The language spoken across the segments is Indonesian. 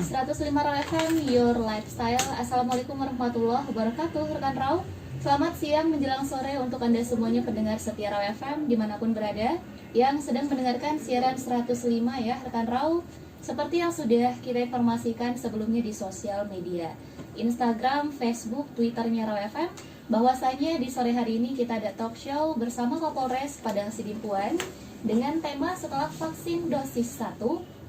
105 Raw FM, Your Lifestyle. Assalamualaikum warahmatullahi wabarakatuh, rekan Raw. Selamat siang menjelang sore untuk Anda semuanya pendengar setia Raw FM dimanapun berada yang sedang mendengarkan siaran 105 ya rekan Raw. Seperti yang sudah kita informasikan sebelumnya di sosial media Instagram, Facebook, Twitternya Raw FM, bahwasanya di sore hari ini kita ada talk show bersama Kapolres Padang Sidimpuan dengan tema setelah vaksin dosis 1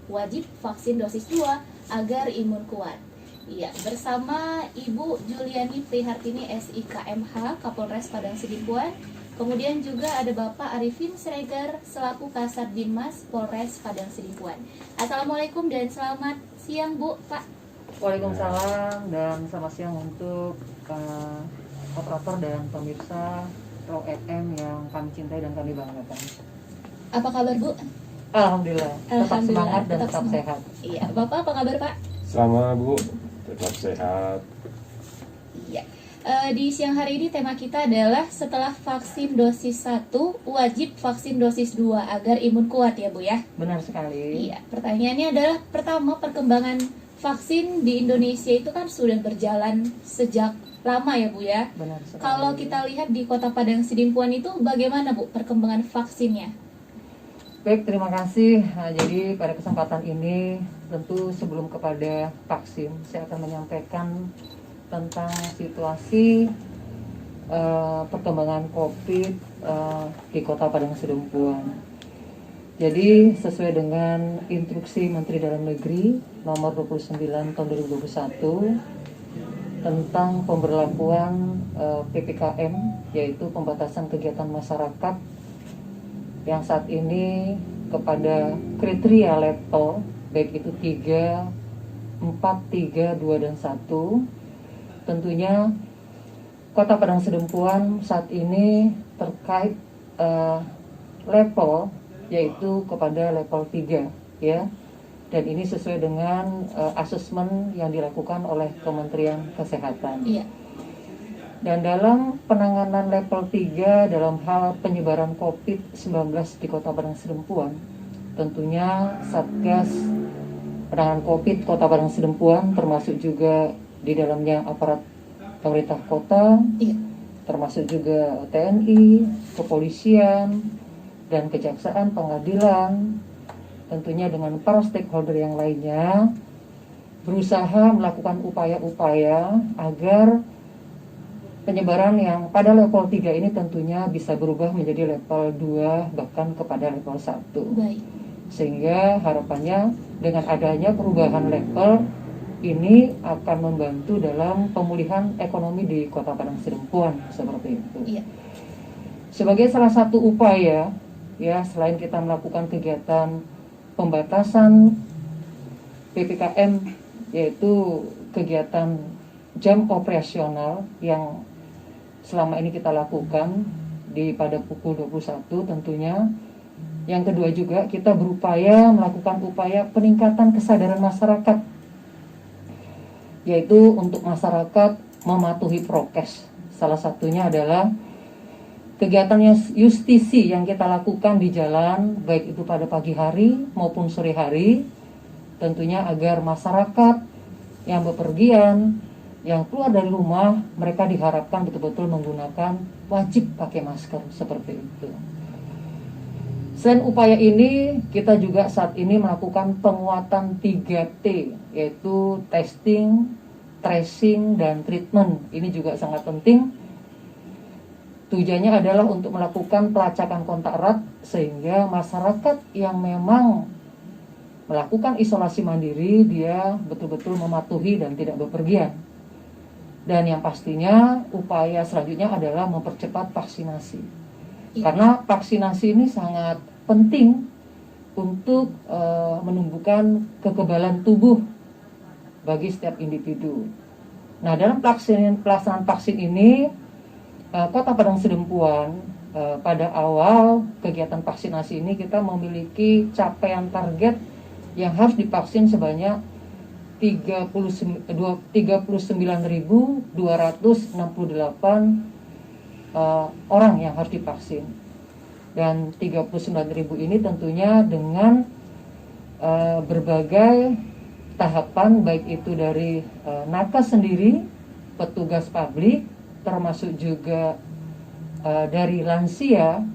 wajib vaksin dosis 2 agar imun kuat. Iya, bersama Ibu Juliani Prihartini SIKMH Kapolres Padang Sidimpuan. Kemudian juga ada Bapak Arifin Siregar selaku Kasat Binmas Polres Padang Sidimpuan. Assalamualaikum dan selamat siang Bu, Pak. Waalaikumsalam dan selamat siang untuk operator dan pemirsa Raw FM yang kami cintai dan kami banggakan. Apa kabar Bu? Alhamdulillah, tetap semangat dan tetap semangat. sehat. Iya, Bapak apa kabar Pak? Sama Bu, tetap sehat. Iya. Di siang hari ini tema kita adalah setelah vaksin dosis 1 wajib vaksin dosis 2 agar imun kuat ya Bu ya? Benar sekali. Iya, pertanyaannya adalah pertama, perkembangan vaksin di Indonesia itu kan sudah berjalan sejak lama ya Bu ya? Benar sekali. Kalau kita lihat di Kota Padang Sidimpuan itu bagaimana Bu perkembangan vaksinnya? Baik, terima kasih. Nah, jadi pada kesempatan ini tentu sebelum kepada vaksin, saya akan menyampaikan tentang situasi perkembangan COVID di Kota Padang Sidimpuan. Jadi sesuai dengan instruksi Menteri Dalam Negeri nomor 29 tahun 2021 tentang pemberlakuan PPKM, yaitu pembatasan kegiatan masyarakat yang saat ini kepada kriteria level baik itu 3, 4, 3, 2, dan 1. Tentunya Kota Padang Sidimpuan saat ini terkait level yaitu kepada level 3 ya. Dan ini sesuai dengan asesmen yang dilakukan oleh Kementerian Kesehatan. Iya. Dan dalam penanganan level 3 dalam hal penyebaran COVID-19 di Kota Padang Sidimpuan, tentunya Satgas Penanganan COVID Kota Padang Sidimpuan termasuk juga di dalamnya aparat pemerintah kota, Iya. termasuk juga TNI, kepolisian, dan kejaksaan, pengadilan, tentunya dengan para stakeholder yang lainnya, berusaha melakukan upaya-upaya agar penyebaran yang pada level 3 ini tentunya bisa berubah menjadi level 2 bahkan kepada level 1. Baik. Sehingga harapannya dengan adanya perubahan level ini akan membantu dalam pemulihan ekonomi di Kota Padang Sidimpuan seperti itu. Iya. Sebagai salah satu upaya ya, selain kita melakukan kegiatan pembatasan PPKM yaitu kegiatan jam operasional yang selama ini kita lakukan pada pukul 21 tentunya. Yang kedua juga kita berupaya melakukan upaya peningkatan kesadaran masyarakat, yaitu untuk masyarakat mematuhi prokes. Salah satunya adalah kegiatan justisi yang kita lakukan di jalan, baik itu pada pagi hari maupun sore hari, tentunya agar masyarakat yang bepergian, yang keluar dari rumah, mereka diharapkan betul-betul menggunakan wajib pakai masker seperti itu. Selain upaya ini, kita juga saat ini melakukan penguatan 3T, yaitu testing, tracing, dan treatment. Ini juga sangat penting. Tujuannya adalah untuk melakukan pelacakan kontak erat sehingga masyarakat yang memang melakukan isolasi mandiri, dia betul-betul mematuhi dan tidak bepergian. Dan yang pastinya upaya selanjutnya adalah mempercepat vaksinasi. Karena vaksinasi ini sangat penting untuk menumbuhkan kekebalan tubuh bagi setiap individu. Nah, dalam pelaksanaan vaksin ini, Kota Padang Sidimpuan pada awal kegiatan vaksinasi ini kita memiliki capaian target yang harus divaksin sebanyak 39.268 orang yang harus divaksin. Dan 39.000 ini tentunya dengan berbagai tahapan baik itu dari nakes sendiri, petugas publik, termasuk juga dari lansia,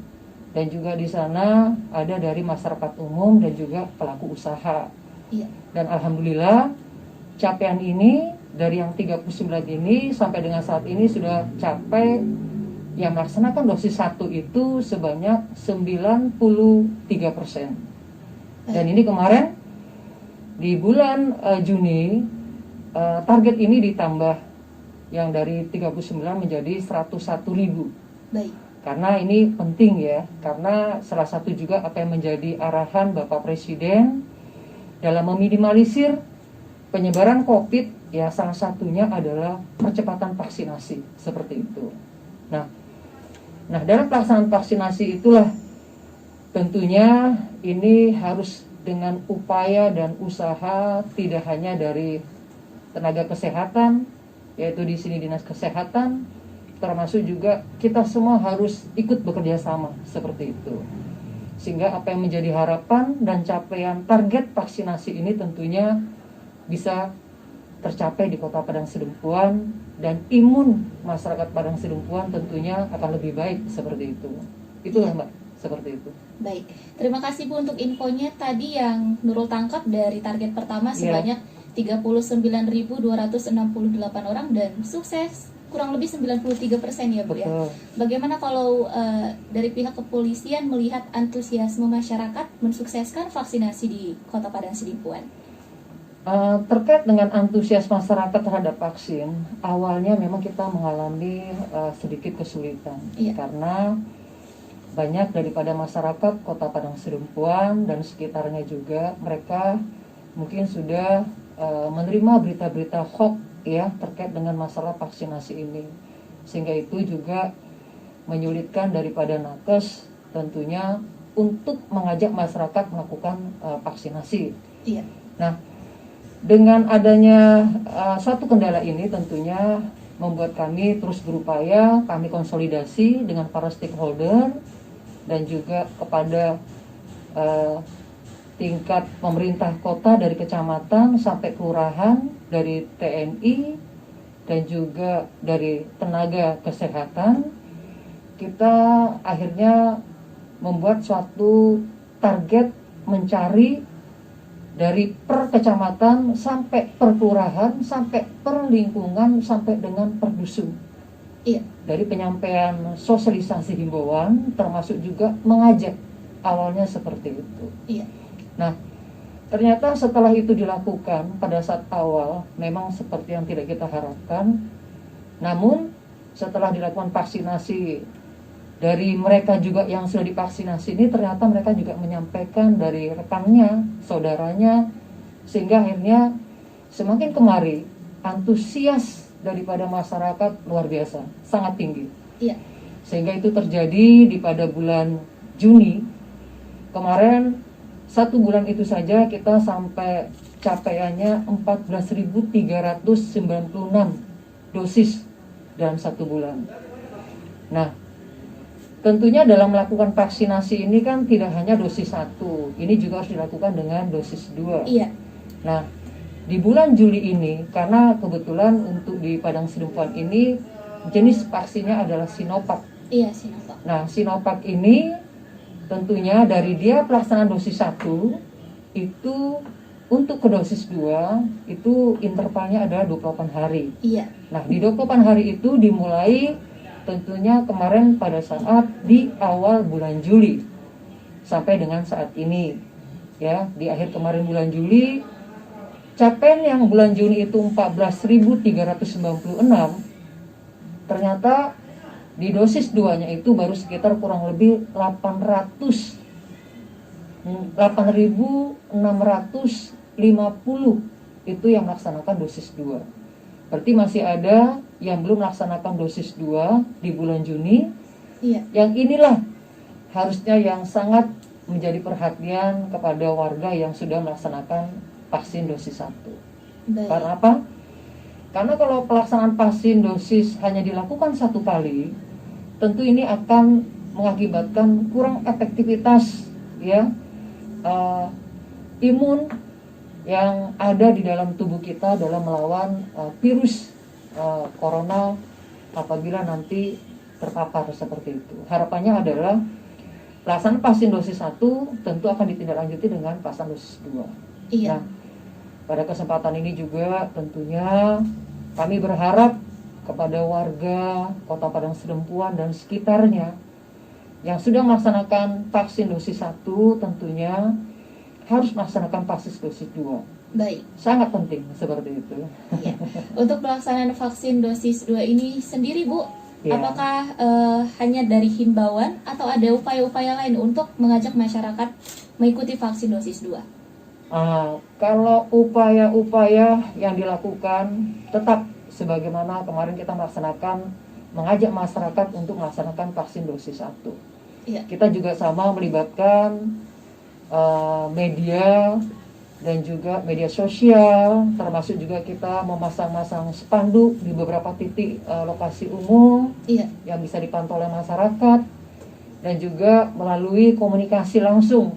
dan juga di sana ada dari masyarakat umum dan juga pelaku usaha. Iya. Dan alhamdulillah capaian ini dari yang 39 ini sampai dengan saat ini sudah capai yang melaksanakan dosis 1 itu sebanyak 93%. Dan ini kemarin di bulan Juni target ini ditambah yang dari 39 menjadi 101.000. Baik. Karena ini penting ya, karena salah satu juga apa yang menjadi arahan Bapak Presiden dalam meminimalisir penyebaran COVID, ya salah satunya adalah percepatan vaksinasi, seperti itu. Nah dalam pelaksanaan vaksinasi itulah tentunya ini harus dengan upaya dan usaha tidak hanya dari tenaga kesehatan, yaitu di sini Dinas Kesehatan, termasuk juga kita semua harus ikut bekerja sama seperti itu. Sehingga apa yang menjadi harapan dan capaian target vaksinasi ini tentunya bisa tercapai di Kota Padang Sidempuan, dan imun masyarakat Padang Sidempuan tentunya akan lebih baik seperti itu. Itulah Mbak, seperti itu. Baik, terima kasih Bu untuk infonya tadi yang Nurul tangkap dari target pertama sebanyak 39.268 orang dan sukses kurang lebih 93% ya Bu ya. Bagaimana kalau dari pihak kepolisian melihat antusiasme masyarakat mensukseskan vaksinasi di Kota Padang Sidempuan? Terkait dengan antusias masyarakat terhadap vaksin, awalnya memang kita mengalami sedikit kesulitan, karena banyak daripada masyarakat Kota Padang Sidempuan dan sekitarnya juga mereka mungkin sudah menerima berita-berita hoax ya terkait dengan masalah vaksinasi ini, sehingga itu juga menyulitkan daripada nakes tentunya untuk mengajak masyarakat melakukan vaksinasi. Iya. Nah, dengan adanya suatu kendala ini tentunya membuat kami terus berupaya, kami konsolidasi dengan para stakeholder dan juga kepada tingkat pemerintah kota dari kecamatan sampai kelurahan, dari TNI dan juga dari tenaga kesehatan. Kita akhirnya membuat suatu target mencari dari per kecamatan sampai per kelurahan, sampai per lingkungan, sampai dengan per dusun. Iya. Dari penyampaian sosialisasi himbauan, termasuk juga mengajak, awalnya seperti itu. Iya. Nah, ternyata setelah itu dilakukan pada saat awal, memang seperti yang tidak kita harapkan. Namun, setelah dilakukan vaksinasi dari mereka juga yang sudah divaksinasi ini, ternyata mereka juga menyampaikan dari rekannya, saudaranya, sehingga akhirnya semakin kemari antusias daripada masyarakat luar biasa, sangat tinggi. Iya. Sehingga itu terjadi di pada bulan Juni kemarin, 1 bulan itu saja kita sampai capaiannya 14.396 dosis dalam 1 bulan. Nah, tentunya dalam melakukan vaksinasi ini kan tidak hanya dosis 1, ini juga harus dilakukan dengan dosis 2. Iya. Nah, di bulan Juli ini, karena kebetulan untuk di Padang Sidempuan ini jenis vaksinnya adalah Sinovac. Iya, Sinovac. Nah, Sinovac ini tentunya dari dia pelaksanaan dosis 1 itu untuk ke dosis 2 itu intervalnya adalah 28 hari. Iya. Nah, di 28 hari itu dimulai tentunya kemarin pada saat di awal bulan Juli sampai dengan saat ini ya, di akhir kemarin bulan Juli, capaian yang bulan Juni itu 14.396, ternyata di dosis 2-nya itu baru sekitar kurang lebih 8.650 itu yang melaksanakan dosis 2. Berarti masih ada yang belum melaksanakan dosis 2 di bulan Juni. Iya. Yang inilah harusnya yang sangat menjadi perhatian kepada warga yang sudah melaksanakan vaksin dosis 1. Baik. Karena apa? Karena kalau pelaksanaan vaksin dosis hanya dilakukan 1 kali, tentu ini akan mengakibatkan kurang efektivitas ya, imun yang ada di dalam tubuh kita dalam melawan virus corona apabila nanti terpapar seperti itu. Harapannya adalah pelaksanaan vaksin dosis 1 tentu akan ditindaklanjuti dengan vaksin dosis 2. Iya. Nah, pada kesempatan ini juga tentunya kami berharap kepada warga Kota Padang Sidempuan dan sekitarnya yang sudah melaksanakan vaksin dosis 1 tentunya harus melaksanakan vaksin dosis 2. Baik. Sangat penting seperti itu. Iya. Untuk pelaksanaan vaksin dosis 2 ini sendiri, Bu, Ya. apakah hanya dari himbauan atau ada upaya-upaya lain untuk mengajak masyarakat mengikuti vaksin dosis 2? Kalau upaya-upaya yang dilakukan tetap sebagaimana kemarin kita mengajak masyarakat untuk melaksanakan vaksin dosis 1. Iya. Kita juga sama melibatkan media dan juga media sosial, termasuk juga kita memasang-masang spanduk di beberapa titik lokasi umum Iya. yang bisa dipantau oleh masyarakat, dan juga melalui komunikasi langsung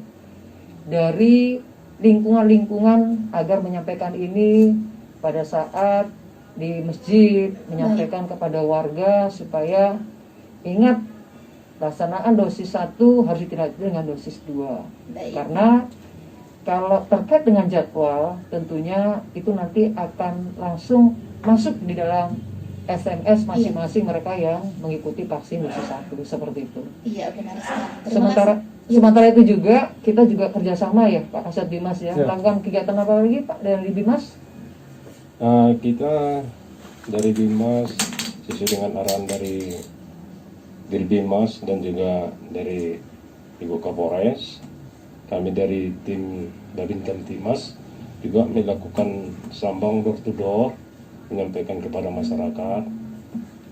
dari lingkungan-lingkungan agar menyampaikan ini pada saat di masjid, menyampaikan kepada warga supaya ingat pelaksanaan dosis 1 harus ditindaklanjuti dengan dosis 2. Baik. Karena kalau terkait dengan jadwal tentunya itu nanti akan langsung masuk di dalam SMS masing-masing mereka yang mengikuti vaksin dosis 1 seperti itu. Iya, benar sekali. Terima kasih. Sementara itu juga kita juga kerjasama ya Pak Kasat Bimas ya. Ya. Melakukan kegiatan apa lagi Pak dari Bimas? Kita dari Bimas sesuai dengan arahan dari Dirbimas dan juga dari Ibu Kapolres, kami dari tim Babin Kamtimas juga melakukan sambang door to door, menyampaikan kepada masyarakat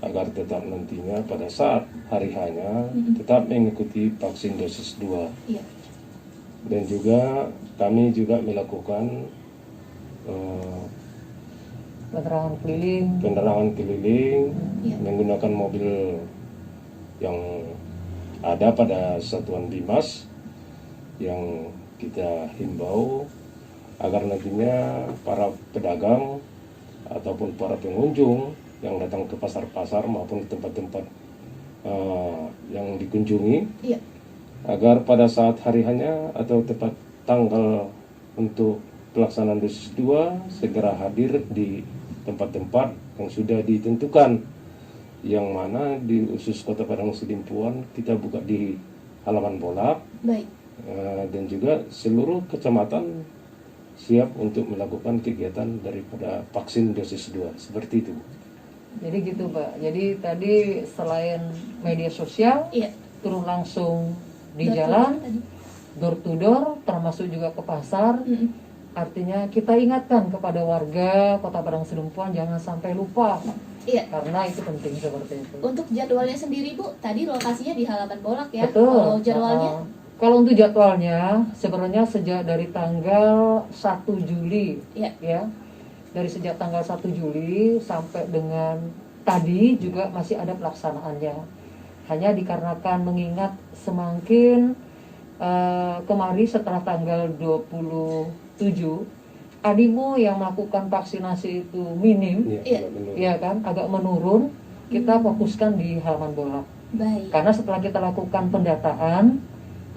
agar tetap nantinya pada saat hari hanya tetap mengikuti vaksin dosis 2. Iya. Dan juga kami juga melakukan penerangan keliling Iya. menggunakan mobil yang ada pada satuan Bimas, yang kita himbau agar nantinya para pedagang ataupun para pengunjung yang datang ke pasar-pasar maupun tempat-tempat yang dikunjungi, Iya. agar pada saat hari hanya atau tepat tanggal untuk pelaksanaan dosis 2 segera hadir di tempat-tempat yang sudah ditentukan, yang mana di khusus Kota Padang Sidempuan kita buka di halaman Bolak. Baik. Dan juga seluruh kecamatan siap untuk melakukan kegiatan daripada vaksin dosis 2 seperti itu. Jadi gitu Pak. Jadi tadi selain media sosial, Iya. turun langsung di Door to jalan, door tadi. door to door, termasuk juga ke pasar. Artinya kita ingatkan kepada warga Kota Padang Sidempuan jangan sampai lupa, Iya. karena itu penting seperti itu. Untuk jadwalnya sendiri, Bu, tadi lokasinya di halaman Bolak ya. Betul. Kalau jadwalnya? Kalau untuk jadwalnya sebenarnya sejak dari tanggal 1 Juli Iya. ya. Dari sejak tanggal 1 Juli sampai dengan tadi juga masih ada pelaksanaannya. Hanya dikarenakan mengingat semakin kemarin setelah tanggal 27 animo yang melakukan vaksinasi itu minim, Iya. ya kan, agak menurun. Kita fokuskan di halaman Bolak. Baik. Karena setelah kita lakukan pendataan,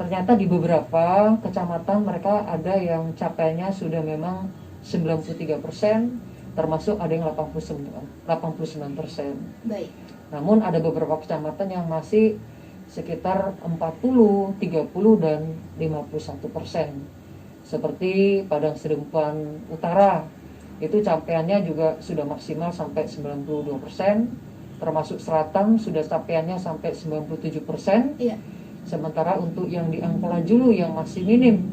ternyata di beberapa kecamatan mereka ada yang capaiannya sudah memang 93%, termasuk ada yang 89%. Baik. Namun ada beberapa kecamatan yang masih sekitar 40, 30 dan 51%. Seperti Padang Sidempuan Utara, itu capaiannya juga sudah maksimal sampai 92%, termasuk Selatan sudah capaiannya sampai 97%. Iya. Sementara untuk yang di Angkola Julu yang masih minim,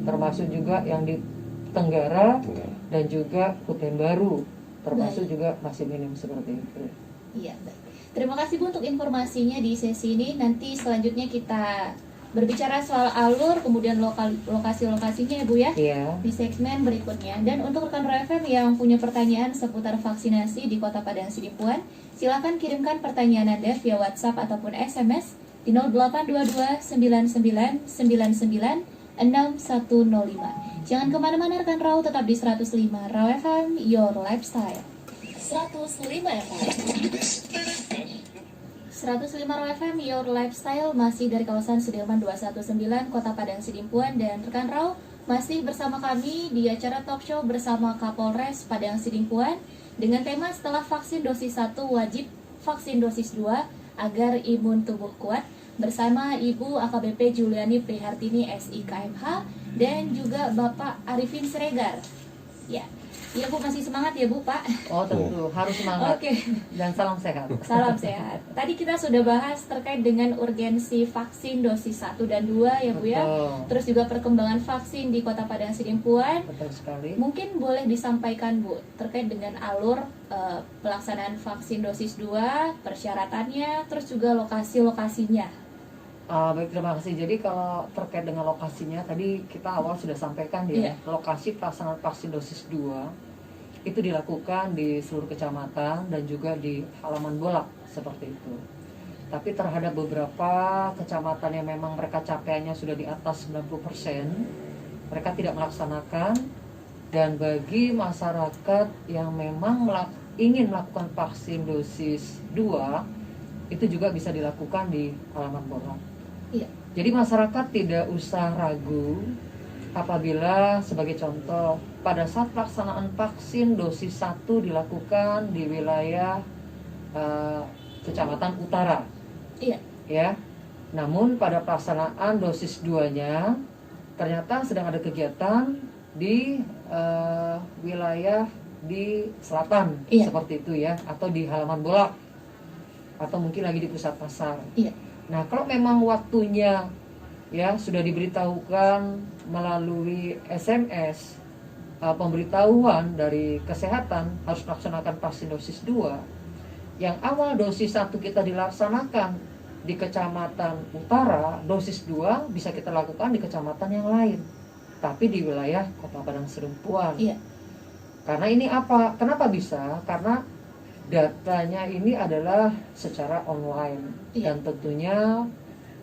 termasuk juga yang di Tenggara dan juga Kutai Baru, termasuk juga masih minim seperti itu. Iya, baik. Terima kasih Bu untuk informasinya di sesi ini. Nanti selanjutnya kita berbicara soal alur, kemudian lokasi-lokasinya ya Bu ya, Iya. di segmen berikutnya. Dan untuk rekan RFM yang punya pertanyaan seputar vaksinasi di Kota Padang Sidempuan, silakan kirimkan pertanyaan Anda via WhatsApp ataupun SMS di 0822 99 99 6105. Jangan kemana-mana rekan Rau, tetap di 105 Rau FM, Your Lifestyle. 105 FM. 105 Rau FM, Your Lifestyle, masih dari kawasan Sudirman 219, Kota Padang Sidimpuan. Dan rekan Rau, masih bersama kami di acara talk show bersama Kapolres Padang Sidimpuan dengan tema setelah vaksin dosis 1 wajib vaksin dosis 2 agar imun tubuh kuat, bersama Ibu AKBP Juliani Prihartini SIKMH dan juga Bapak Arifin Siregar. Ya, ya Bu, masih semangat ya Bu, Pak? Oh tentu, harus semangat. Oke. Dan salam sehat. Salam sehat. Tadi kita sudah bahas terkait dengan urgensi vaksin dosis 1 dan 2 ya Bu ya. Betul. Terus juga perkembangan vaksin di Kota Padang Sidimpuan. Betul sekali. Mungkin boleh disampaikan Bu terkait dengan alur pelaksanaan vaksin dosis 2, persyaratannya, terus juga lokasi-lokasinya. Baik, terima kasih. Jadi kalau terkait dengan lokasinya, tadi kita awal sudah sampaikan ya, lokasi pelaksanaan vaksin dosis 2 itu dilakukan di seluruh kecamatan dan juga di halaman bolak seperti itu. Tapi terhadap beberapa kecamatan yang memang mereka capaiannya sudah di atas 90%, mereka tidak melaksanakan. Dan bagi masyarakat yang memang ingin melakukan vaksin dosis 2, itu juga bisa dilakukan di halaman bolak. Iya. Jadi masyarakat tidak usah ragu apabila sebagai contoh pada saat pelaksanaan vaksin dosis 1 dilakukan di wilayah Kecamatan Utara. Iya. Ya. Namun pada pelaksanaan dosis 2-nya ternyata sedang ada kegiatan di wilayah di selatan, seperti itu ya, atau di halaman bolak, atau mungkin lagi di pusat pasar. Iya. Nah, kalau memang waktunya ya sudah diberitahukan melalui SMS pemberitahuan dari kesehatan harus melaksanakan vaksin dosis 2, yang awal dosis 1 kita dilaksanakan di Kecamatan Utara, dosis 2 bisa kita lakukan di kecamatan yang lain, tapi di wilayah Kota Padang Sidimpuan. Iya. Karena ini apa? Kenapa bisa? Karena datanya ini adalah secara online. Iya. Dan tentunya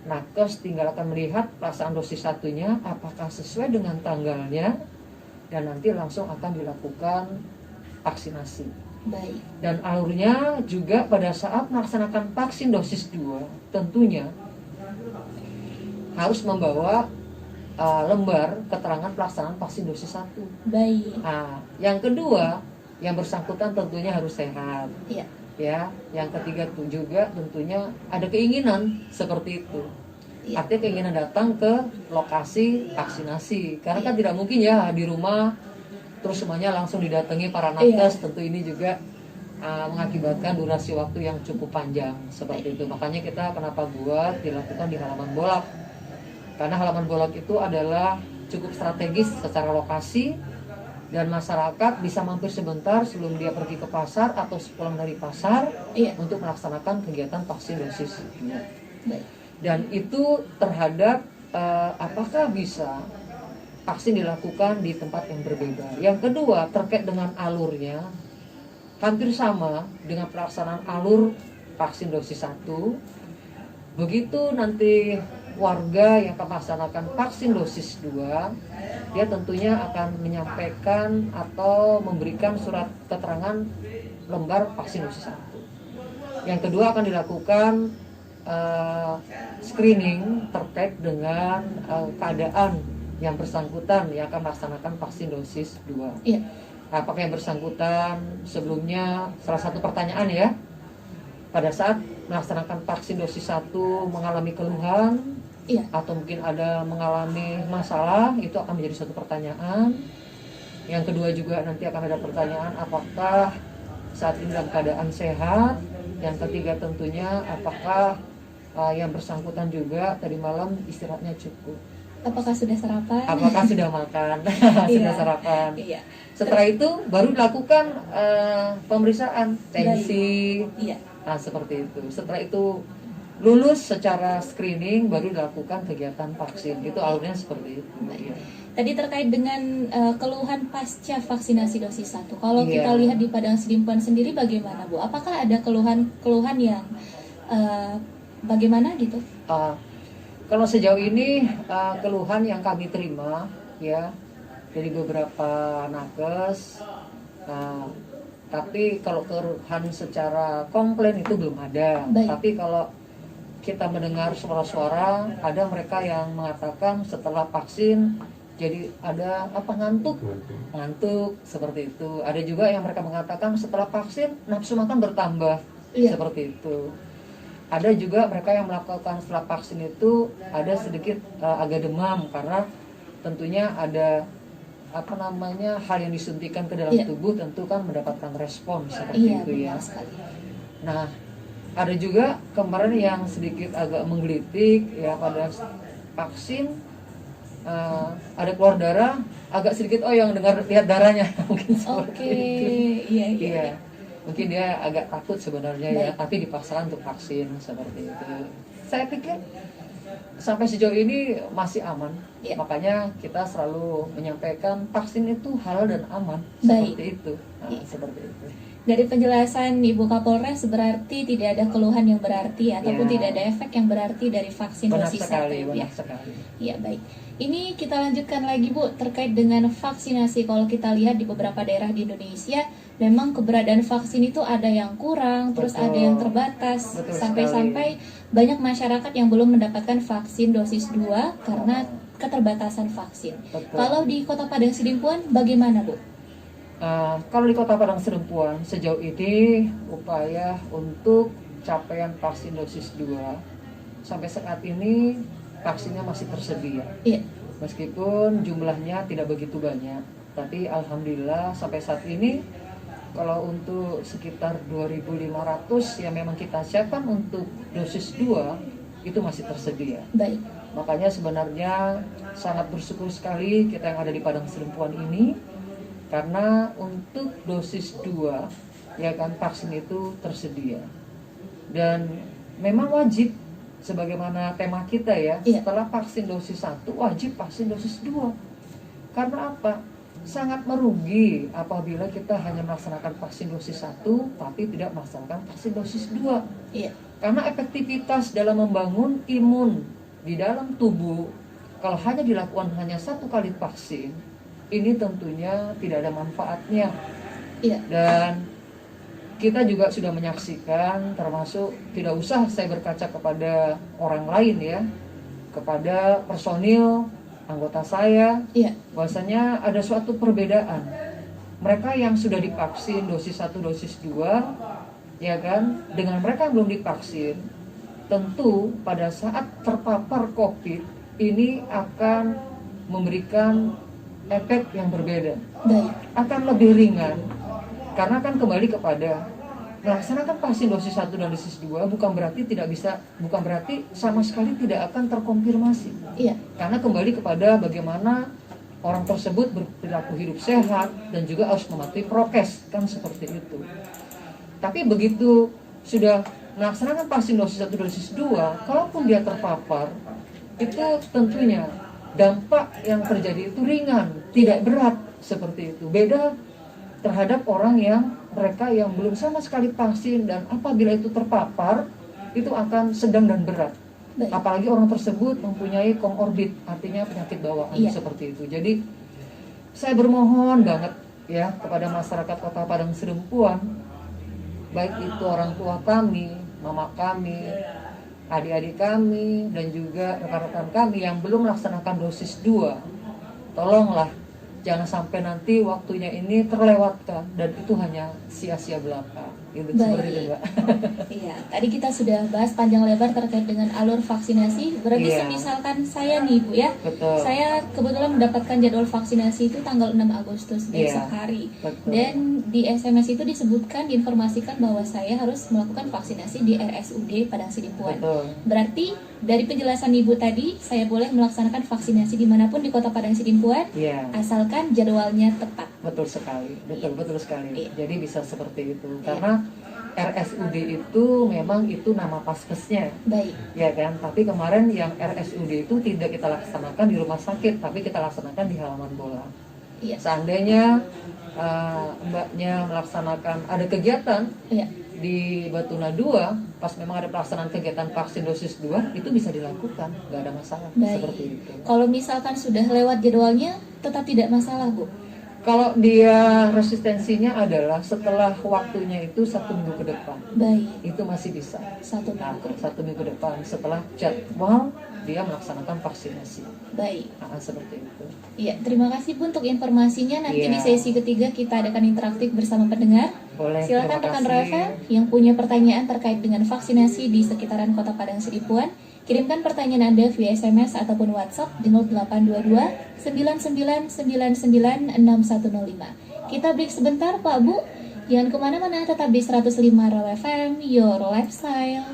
Nakes tinggal akan melihat pelaksanaan dosis 1-nya apakah sesuai dengan tanggalnya, dan nanti langsung akan dilakukan vaksinasi. Baik. Dan alurnya juga pada saat melaksanakan vaksin dosis 2 tentunya harus membawa lembar keterangan pelaksanaan vaksin dosis 1. Baik. Nah, yang kedua, yang bersangkutan tentunya harus sehat. Iya. Ya, yang ketiga tuh juga tentunya ada keinginan seperti itu. Iya. Artinya keinginan datang ke lokasi vaksinasi. Karena kan tidak mungkin ya di rumah terus semuanya langsung didatangi para nakes. Tentu ini juga mengakibatkan durasi waktu yang cukup panjang seperti itu. Makanya kita kenapa buat dilakukan di halaman bolak. Karena halaman bolak itu adalah cukup strategis secara lokasi, dan masyarakat bisa mampir sebentar sebelum dia pergi ke pasar atau pulang dari pasar untuk melaksanakan kegiatan vaksin dosis 2. Dan itu terhadap apakah bisa vaksin dilakukan di tempat yang berbeda. Yang kedua, terkait dengan alurnya, hampir sama dengan pelaksanaan alur vaksin dosis 1. Begitu nanti warga yang akan melaksanakan vaksin dosis 2, dia tentunya akan menyampaikan atau memberikan surat keterangan lembar vaksin dosis 1. Yang kedua akan dilakukan screening terkait dengan keadaan yang bersangkutan yang akan melaksanakan vaksin dosis 2. Iya. Apakah yang bersangkutan sebelumnya, salah satu pertanyaan ya, pada saat melaksanakan vaksin dosis 1 mengalami keluhan, atau mungkin ada mengalami masalah, itu akan menjadi satu pertanyaan. Yang kedua juga nanti akan ada pertanyaan apakah saat ini dalam keadaan sehat. Yang ketiga tentunya apakah yang bersangkutan juga tadi malam istirahatnya cukup. Apakah sudah sarapan? Apakah sudah makan? Sudah sarapan. Iya. Setelah itu baru dilakukan pemeriksaan tensi. Iya. Nah, seperti itu. Setelah itu lulus secara screening baru dilakukan kegiatan vaksin. Itu alurnya seperti itu. Ya. Tadi terkait dengan keluhan pasca vaksinasi dosis 1. Kalau kita lihat di Padang Sidimpuan sendiri bagaimana Bu? Apakah ada keluhan yang bagaimana gitu? Kalau sejauh ini keluhan yang kami terima ya Jadi beberapa nakes. Nah, tapi kalau keluhan secara komplain itu belum ada. Baik. Tapi kalau kita mendengar suara-suara, ada mereka yang mengatakan setelah vaksin jadi ada ngantuk seperti itu. Ada juga yang mereka mengatakan setelah vaksin nafsu makan bertambah, seperti itu. Ada juga mereka yang melakukan setelah vaksin itu ada sedikit agak demam karena tentunya ada hal yang disuntikan ke dalam tubuh, tentu kan mendapatkan respon seperti itu ya. Nah, ada juga kemarin yang sedikit agak menggelitik ya pada vaksin, ada keluar darah, agak sedikit yang lihat darahnya mungkin seperti itu. Iya. Mungkin dia agak takut sebenarnya ya, tapi dipaksakan untuk vaksin seperti itu. Saya pikir sampai sejauh ini masih aman. Makanya kita selalu menyampaikan vaksin itu halal dan aman. Seperti itu. Seperti itu. Dari penjelasan Ibu Kapolres berarti tidak ada keluhan yang berarti ataupun tidak ada efek yang berarti dari vaksin dosis 1 ya. Benar sekali. Iya, baik. Ini kita lanjutkan lagi Bu terkait dengan vaksinasi. Kalau kita lihat di beberapa daerah di Indonesia memang keberadaan vaksin itu ada yang kurang, terus ada yang terbatas. Sampai-sampai banyak masyarakat yang belum mendapatkan vaksin dosis 2 karena keterbatasan vaksin. Kalau di Kota Padang Sidimpuan bagaimana Bu? Kalau di Kota Padang Sidimpuan sejauh ini upaya untuk capaian vaksin dosis 2 sampai saat ini vaksinnya masih tersedia. Meskipun jumlahnya tidak begitu banyak, tapi alhamdulillah sampai saat ini kalau untuk sekitar 2.500 yang memang kita siapkan untuk dosis 2 itu masih tersedia. Baik. Makanya sebenarnya sangat bersyukur sekali kita yang ada di Padang Sidimpuan ini, karena untuk dosis 2 ya kan vaksin itu tersedia. Dan memang wajib sebagaimana tema kita ya, setelah vaksin dosis 1 wajib vaksin dosis 2. Karena apa? Sangat merugi apabila kita hanya melaksanakan vaksin dosis 1 tapi tidak melaksanakan vaksin dosis 2. Karena efektivitas dalam membangun imun di dalam tubuh kalau hanya dilakukan hanya 1 kali vaksin, ini tentunya tidak ada manfaatnya. Dan kita juga sudah menyaksikan, termasuk tidak usah saya berkaca kepada orang lain ya, kepada personil anggota saya, bahwasanya ada suatu perbedaan. Mereka yang sudah divaksin dosis 1, dosis 2 ya kan, dengan mereka yang belum divaksin, tentu pada saat terpapar COVID ini akan memberikan efek yang berbeda. Akan lebih ringan. Karena kan kembali kepada melaksanakan vaksin dosis 1 dan dosis 2 bukan berarti sama sekali tidak akan terkonfirmasi. Karena kembali kepada bagaimana orang tersebut berperilaku hidup sehat dan juga harus mematuhi prokes, kan seperti itu. Tapi begitu sudah melaksanakan vaksin dosis 1 dosis 2, kalaupun dia terpapar, itu tentunya dampak yang terjadi itu ringan, tidak berat seperti itu. Beda terhadap orang yang mereka yang belum sama sekali vaksin dan apabila itu terpapar itu akan sedang dan berat. Apalagi orang tersebut mempunyai komorbid, artinya penyakit bawaan seperti itu. Jadi saya bermohon banget ya kepada masyarakat Kota Padang Sidimpuan, baik itu orang tua kami, mama kami, adik-adik kami dan juga rekan-rekan kami yang belum melaksanakan dosis 2, tolonglah jangan sampai nanti waktunya ini terlewatkan dan itu hanya sia-sia belaka. Itu seperti itu, Mbak. Tadi kita sudah bahas panjang lebar terkait dengan alur vaksinasi. Berarti misalkan saya nih Bu ya, saya kebetulan mendapatkan jadwal vaksinasi itu tanggal 6 Agustus besok hari. Dan di SMS itu disebutkan, diinformasikan bahwa saya harus melakukan vaksinasi di RSUD Padang Sidimpuan. Berarti dari penjelasan Ibu tadi, saya boleh melaksanakan vaksinasi dimanapun di Kota Padang Sidimpuan, asalkan jadwalnya tepat. Betul sekali, betul sekali. Jadi bisa seperti itu, karena RSUD itu memang itu nama paskesnya, ya kan. Tapi kemarin yang RSUD itu tidak kita laksanakan di rumah sakit, tapi kita laksanakan di halaman bola. Seandainya mbaknya melaksanakan ada kegiatan di Batuna 2 pas memang ada pelaksanaan kegiatan vaksin dosis 2 itu bisa dilakukan, nggak ada masalah. Baik. Seperti itu. Kalau misalkan sudah lewat jadwalnya, tetap tidak masalah, Bu? Kalau dia resistensinya adalah setelah waktunya itu 1 minggu ke depan, Baik, itu masih bisa. 1 Nah, minggu. 1 minggu ke depan setelah jadwal dia melaksanakan vaksinasi. Baik. Nah, seperti itu. Iya, terima kasih Bu untuk informasinya. Nanti Iya. di sesi ketiga kita adakan interaktif bersama pendengar. Boleh. Silakan terima rekan kasih. Rafa yang punya pertanyaan terkait dengan vaksinasi di sekitaran Kota Padang Sidimpuan, kirimkan pertanyaan Anda via SMS ataupun WhatsApp di 0822 9999 6105. Kita break sebentar Pak Bu. Jangan kemana-mana, tetap di 105 Raw FM, Your Lifestyle.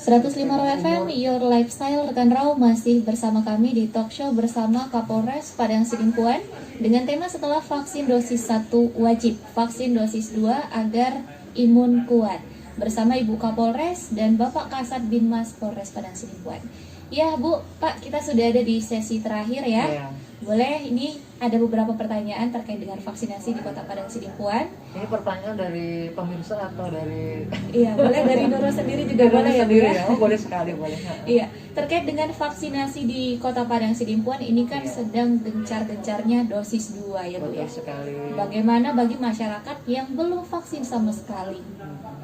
105 Raw FM, Your Lifestyle. Rekan Raw masih bersama kami di talk show bersama Kapolres Padang Sidimpuan dengan tema setelah vaksin dosis 1 wajib, vaksin dosis 2 agar imun kuat. Bersama Ibu Kapolres dan Bapak Kasat Binmas Polres Padang Sidimpuan. Ya Bu, Pak, kita sudah ada di sesi terakhir ya. Iya. Boleh, ini ada beberapa pertanyaan terkait dengan vaksinasi di Kota Padang Sidimpuan. Ini pertanyaan dari pemirsa atau dari Iya, boleh dari Nurul sendiri juga boleh ya Bu sendiri ya. ya? Oh, boleh sekali, boleh. Iya, terkait dengan vaksinasi di Kota Padang Sidimpuan ini kan Iya. sedang gencar-gencarnya dosis 2 ya Bu ya. Betul sekali. Bagaimana bagi masyarakat yang belum vaksin sama sekali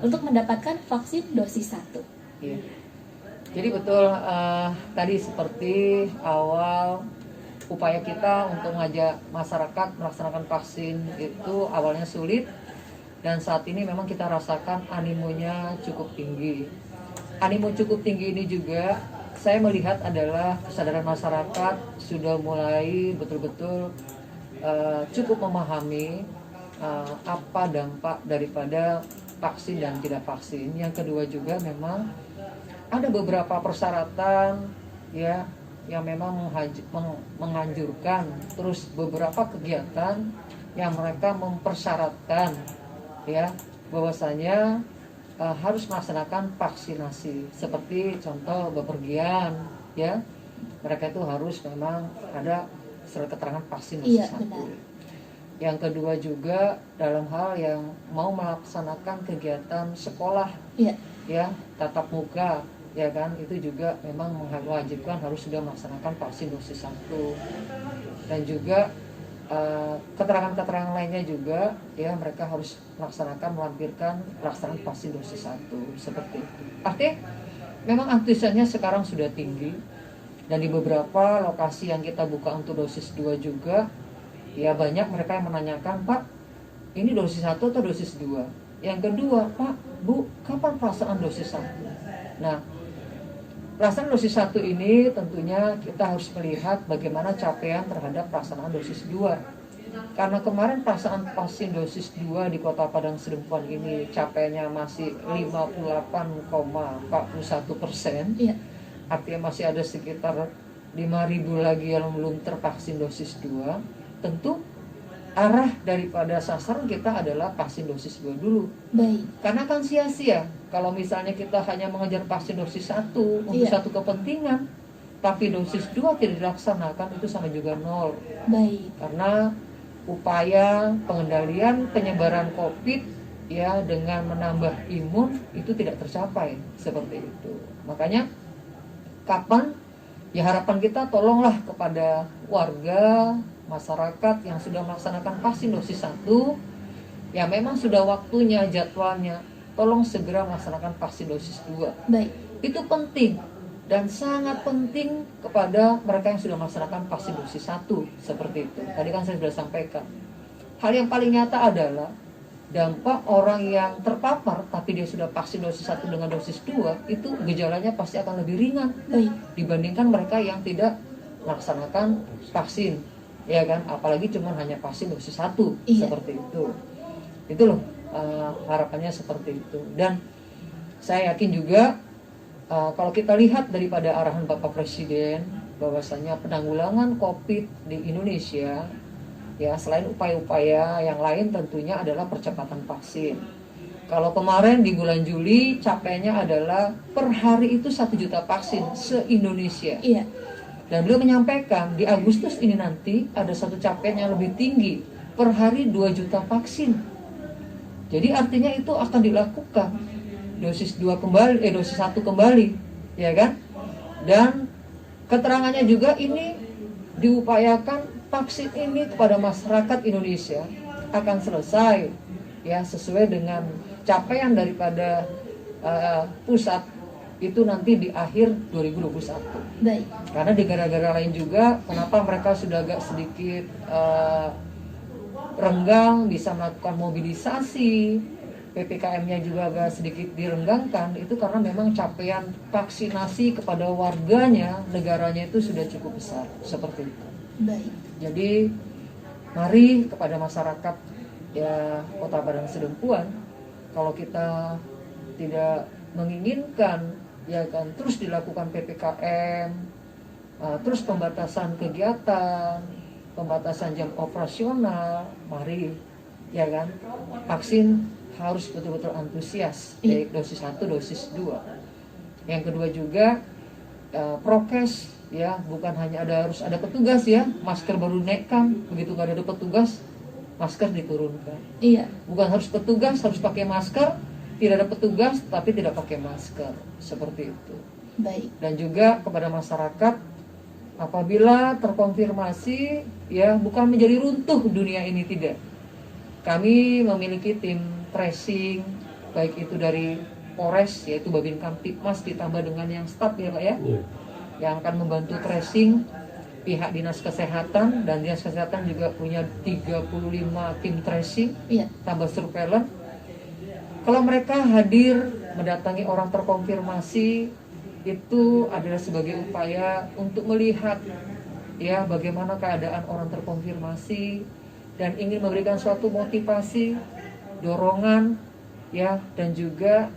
untuk mendapatkan vaksin dosis 1? Iya. Jadi betul tadi seperti awal upaya kita untuk mengajak masyarakat melaksanakan vaksin itu awalnya sulit dan saat ini memang kita rasakan animonya cukup tinggi. Animo cukup tinggi ini juga saya melihat adalah kesadaran masyarakat sudah mulai betul-betul cukup memahami apa dampak daripada vaksin dan tidak vaksin. Yang kedua juga memang ada beberapa persyaratan ya yang memang menganjurkan, terus beberapa kegiatan yang mereka mempersyaratkan ya bahwasanya harus melaksanakan vaksinasi, seperti contoh bepergian ya, mereka itu harus memang ada surat keterangan vaksin dosis 1. benar. Yang kedua juga dalam hal yang mau melaksanakan kegiatan sekolah Iya. ya tatap muka ya kan, itu juga memang mewajibkan harus sudah melaksanakan vaksin dosis 1. Dan juga keterangan-keterangan lainnya juga ya mereka harus melampirkan pelaksanaan vaksin dosis 1 seperti itu. Artinya memang antusiasnya sekarang sudah tinggi dan di beberapa lokasi yang kita buka untuk dosis 2 juga ya banyak mereka yang menanyakan, Pak, ini dosis 1 atau dosis 2? Yang kedua, Pak, Bu, kapan pelaksanaan dosis 1? Nah, pelaksanaan dosis 1 ini tentunya kita harus melihat bagaimana capaian terhadap pelaksanaan dosis 2. Karena kemarin pelaksanaan vaksin dosis 2 di Kota Padang Sidimpuan ini capaiannya masih 58,41%. Iya. Artinya masih ada sekitar 5.000 lagi yang belum tervaksin dosis 2. Tentu arah daripada sasaran kita adalah vaksin dosis 2 dulu. Baik. Karena kan sia-sia kalau misalnya kita hanya mengejar vaksin dosis 1 untuk Iya. satu kepentingan, tapi dosis 2 tidak dilaksanakan, itu sama juga nol. Baik. Karena upaya pengendalian penyebaran COVID ya dengan menambah imun itu tidak tercapai seperti itu. Makanya kapan ya harapan kita tolonglah kepada warga masyarakat yang sudah melaksanakan vaksin dosis 1 ya memang sudah waktunya jadwalnya, tolong segera melaksanakan vaksin dosis 2. Baik. Itu penting dan sangat penting kepada mereka yang sudah melaksanakan vaksin dosis 1 seperti itu. Tadi kan saya sudah sampaikan. Hal yang paling nyata adalah dampak orang yang terpapar tapi dia sudah vaksin dosis 1 dengan dosis 2 itu gejalanya pasti akan lebih ringan Baik. dibandingkan mereka yang tidak melaksanakan vaksin. Ya kan, apalagi cuma hanya vaksin dosis 1 Iya. seperti itu loh harapannya seperti itu. Dan saya yakin juga kalau kita lihat daripada arahan Bapak Presiden bahwasanya penanggulangan COVID di Indonesia ya selain upaya-upaya yang lain tentunya adalah percepatan vaksin. Kalau kemarin di bulan Juli capaiannya adalah per hari itu 1 juta vaksin se-Indonesia. Iya. Dan beliau menyampaikan di Agustus ini nanti ada satu capaian yang lebih tinggi, per hari 2 juta vaksin. Jadi artinya itu akan dilakukan dosis 2 kembali, dosis 1 kembali, ya kan? Dan keterangannya juga ini diupayakan vaksin ini kepada masyarakat Indonesia akan selesai ya sesuai dengan capaian daripada pusat itu nanti di akhir 2021. Baik. Karena di negara-negara lain juga kenapa mereka sudah agak sedikit renggang bisa melakukan mobilisasi, PPKM-nya juga agak sedikit direnggangkan, itu karena memang capaian vaksinasi kepada warganya, negaranya itu sudah cukup besar, seperti itu. Baik. Jadi mari kepada masyarakat ya Kota Padang Sidempuan, kalau kita tidak menginginkan ya kan terus dilakukan PPKM, terus pembatasan kegiatan, pembatasan jam operasional, mari ya kan vaksin harus betul-betul antusias, baik dosis 1, dosis 2. Yang kedua juga prokes ya, bukan hanya harus ada petugas ya, masker baru naikkan, begitu nggak ada petugas masker diturunkan. Iya. Bukan harus petugas harus pakai masker, tidak ada petugas tapi tidak pakai masker, seperti itu. Baik. Dan juga kepada masyarakat, apabila terkonfirmasi ya bukan menjadi runtuh dunia ini, tidak. Kami memiliki tim tracing baik itu dari Polres yaitu Babin Kamtipmas ditambah dengan yang staf ya Pak ya, yang akan membantu tracing, pihak dinas kesehatan, dan dinas kesehatan juga punya 35 tim tracing, tambah surveillance. Kalau mereka hadir mendatangi orang terkonfirmasi, itu adalah sebagai upaya untuk melihat ya bagaimana keadaan orang terkonfirmasi dan ingin memberikan suatu motivasi, dorongan ya, dan juga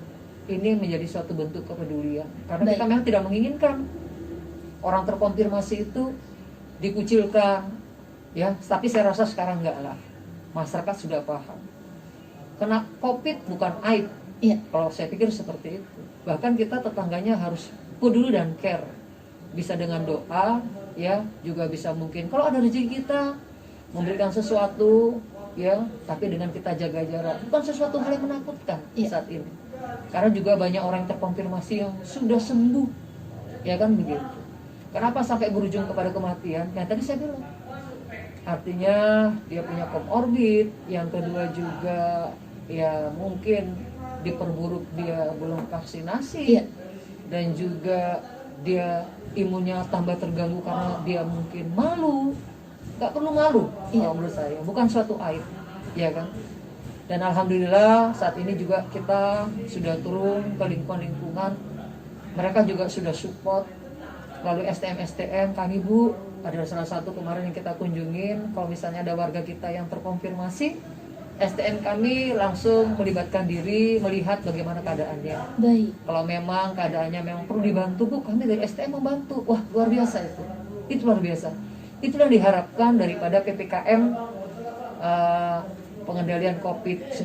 ini menjadi suatu bentuk kepedulian. Karena kita memang tidak menginginkan orang terkonfirmasi itu dikucilkan ya, tapi saya rasa sekarang enggak lah. Masyarakat sudah paham. Kena COVID bukan aib. Iya. Kalau saya pikir seperti itu. Bahkan kita tetangganya harus peduli dan care. Bisa dengan doa ya, juga bisa mungkin kalau ada rezeki kita memberikan sesuatu ya, tapi dengan kita jaga jarak. Bukan sesuatu hal yang menakutkan saat ini. Karena juga banyak orang yang terkonfirmasi yang sudah sembuh. Ya kan begitu. Kenapa sampai berujung kepada kematian? Yang tadi saya bilang. Artinya dia punya komorbid, yang kedua juga ya mungkin diperburuk dia belum vaksinasi, dan juga dia imunnya tambah terganggu karena dia mungkin malu. Gak perlu malu kalau menurut saya, bukan suatu aib, ya kan. Dan alhamdulillah saat ini juga kita sudah turun ke lingkungan, mereka juga sudah support melalui STM kami Bu. Ada salah satu kemarin yang kita kunjungin, kalau misalnya ada warga kita yang terkonfirmasi, STM kami langsung melibatkan diri melihat bagaimana keadaannya. Baik. Kalau memang keadaannya memang perlu dibantu Bu, kami dari STM membantu. Wah luar biasa itu. Itu luar biasa. Itulah diharapkan daripada PPKM pengendalian COVID-19.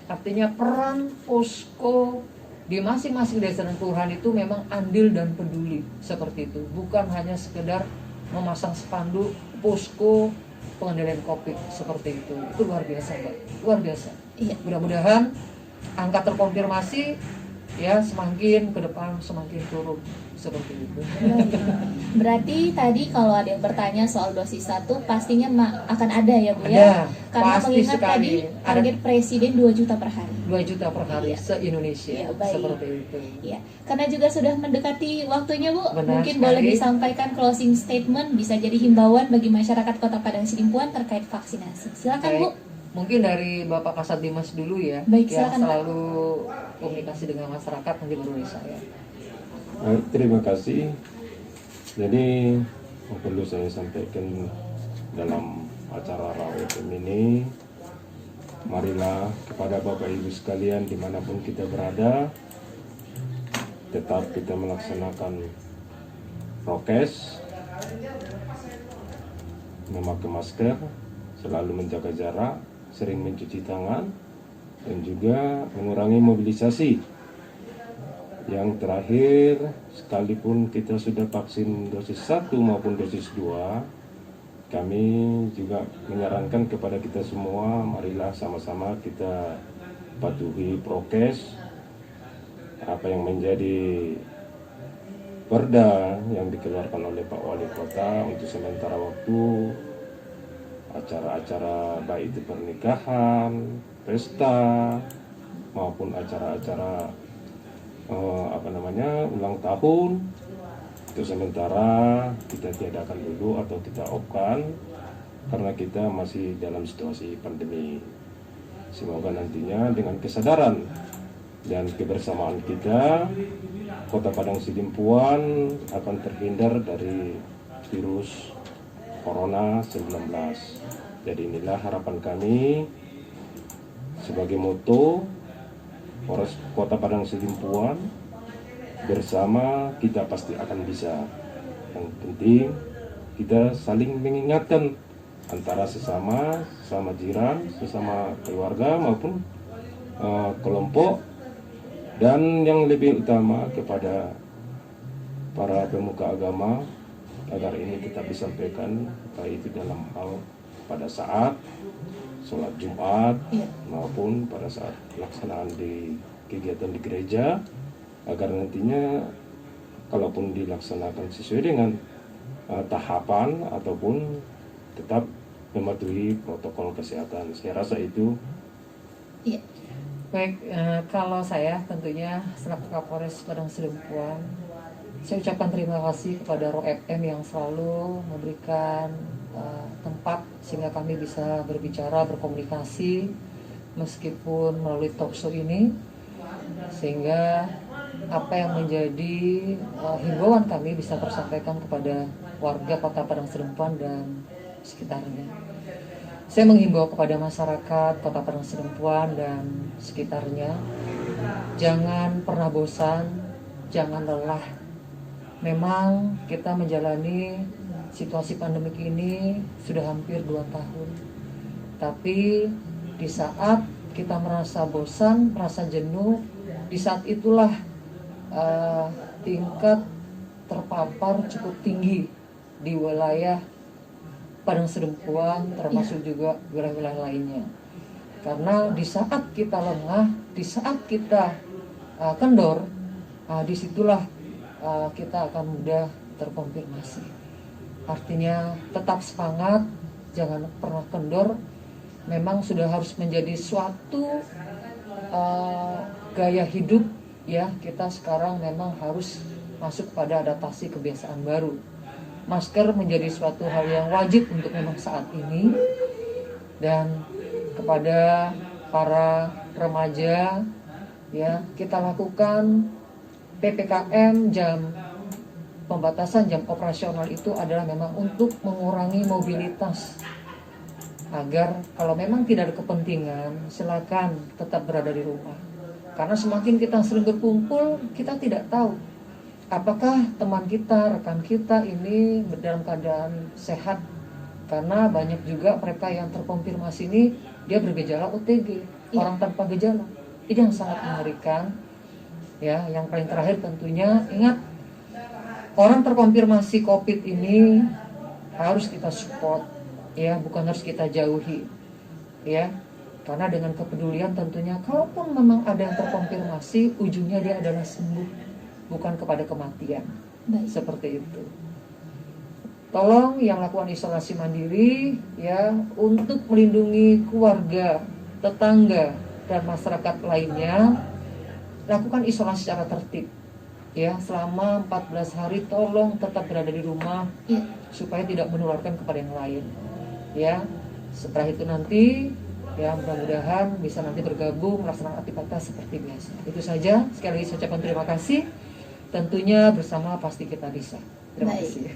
Artinya peran posko di masing-masing desa dan kelurahan itu memang andil dan peduli seperti itu. Bukan hanya sekedar memasang spanduk posko pengendalian COVID seperti itu. Itu luar biasa Mbak, luar biasa. Iya. Mudah-mudahan angka terkonfirmasi ya semakin ke depan semakin turun seperti itu. Berarti tadi kalau ada yang bertanya soal dosis 1 pastinya akan ada ya Bu ada, ya? Karena pasti mengingat sekali. tadi target presiden 2 juta per hari. 2 juta per hari se-Indonesia seperti itu. Iya, karena juga sudah mendekati waktunya Bu. Benar mungkin sekali. boleh disampaikan closing statement, bisa jadi himbauan bagi masyarakat Kota Padang Sidempuan terkait vaksinasi. Silakan Bu. Mungkin dari Bapak Kasat Dimas dulu ya, Baik, yang silakan, selalu komunikasi dengan masyarakat, nanti baru dari saya. Baik, terima kasih. Jadi yang perlu saya sampaikan dalam acara Raw FM ini, marilah kepada Bapak Ibu sekalian dimanapun kita berada, tetap kita melaksanakan prokes, memakai masker, selalu menjaga jarak, sering mencuci tangan, dan juga mengurangi mobilisasi. Yang terakhir, sekalipun kita sudah vaksin dosis 1 maupun dosis 2, kami juga menyarankan kepada kita semua, marilah sama-sama kita patuhi prokes apa yang menjadi perda yang dikeluarkan oleh Pak Wali Kota untuk sementara waktu, acara-acara baik itu pernikahan, pesta, maupun acara-acara ulang tahun, itu sementara kita tiadakan dulu atau kita off-kan karena kita masih dalam situasi pandemi. Semoga nantinya dengan kesadaran dan kebersamaan kita, Kota Padang Sidimpuan akan terhindar dari virus Corona 19. Jadi inilah harapan kami sebagai moto Polres Kota Padang Sidimpuan, bersama kita pasti akan bisa. Yang penting kita saling mengingatkan antara sesama jiran, sesama keluarga maupun kelompok, dan yang lebih utama kepada para pemuka agama agar ini tetap disampaikan baik itu dalam hal pada saat sholat Jumat maupun pada saat pelaksanaan di kegiatan di gereja, agar nantinya kalaupun dilaksanakan sesuai dengan tahapan ataupun tetap mematuhi protokol kesehatan. Saya rasa itu. Iya. Baik, kalau saya tentunya selaku Kapolres Padang Sidimpuan, saya ucapkan terima kasih kepada Roh FM yang selalu memberikan tempat sehingga kami bisa berbicara, berkomunikasi meskipun melalui talk show ini, sehingga apa yang menjadi himbauan kami bisa tersampaikan kepada warga Kota Padang Sidimpuan dan sekitarnya. Saya menghimbau kepada masyarakat Kota Padang Sidimpuan dan sekitarnya, jangan pernah bosan, jangan lelah. Memang kita menjalani situasi pandemik ini sudah hampir 2 tahun. Tapi di saat kita merasa bosan, merasa jenuh, di saat itulah tingkat terpapar cukup tinggi di wilayah Padang Sidimpuan, termasuk juga wilayah-wilayah lainnya. Karena di saat kita lengah, di saat kita kendor, disitulah kita akan mudah terkonfirmasi. Artinya tetap semangat, jangan pernah kendor. Memang sudah harus menjadi suatu gaya hidup ya. Kita sekarang memang harus masuk pada adaptasi kebiasaan baru. Masker menjadi suatu hal yang wajib untuk memang saat ini. Dan kepada para remaja ya, kita lakukan PPKM, pembatasan jam operasional itu adalah memang untuk mengurangi mobilitas, agar kalau memang tidak ada kepentingan silakan tetap berada di rumah. Karena semakin kita sering berkumpul, kita tidak tahu apakah teman kita, rekan kita ini dalam keadaan sehat. Karena banyak juga mereka yang terkonfirmasi ini dia bergejala OTG, orang tanpa gejala. Ini yang sangat mengerikan. Ya, yang paling terakhir tentunya ingat, orang terkonfirmasi COVID ini harus kita support, ya, bukan harus kita jauhi, ya. Karena dengan kepedulian tentunya, kalaupun memang ada yang terkonfirmasi, ujungnya dia adalah sembuh, bukan kepada kematian. Baik. Seperti itu. Tolong yang lakukan isolasi mandiri, ya, untuk melindungi keluarga, tetangga, dan masyarakat lainnya, lakukan isolasi secara tertib. Ya, selama 14 hari tolong tetap berada di rumah supaya tidak menularkan kepada yang lain. Ya, setelah itu nanti ya mudah-mudahan bisa nanti bergabung melaksanakan aktivitas seperti biasa. Itu saja. Sekali lagi saya ucapkan terima kasih. Tentunya bersama pasti kita bisa. Terima kasih.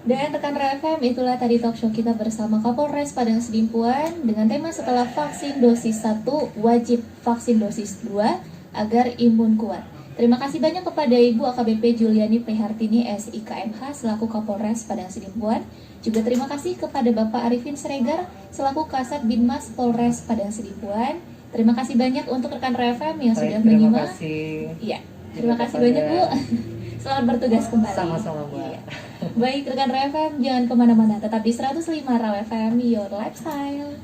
Dan rekan RFM, itulah tadi talk show kita bersama Kapolres Padang Sidimpuan dengan tema setelah vaksin dosis 1 wajib vaksin dosis 2 agar imun kuat. Terima kasih banyak kepada Ibu AKBP Juliani Prihartini SIKMH selaku Kapolres Padang Sidimpuan. Juga terima kasih kepada Bapak Arifin Sregar selaku Kasat Binmas Polres Padang Sidimpuan. Terima kasih banyak untuk rekan RFM yang sudah menyimak. Terima kasih. Iya, terima kasih banyak Bu. Selamat bertugas kembali. Sama-sama Bu. Iya. Baik rekan RFM, jangan kemana-mana, tetap di 105 Raw FM, Your Lifestyle.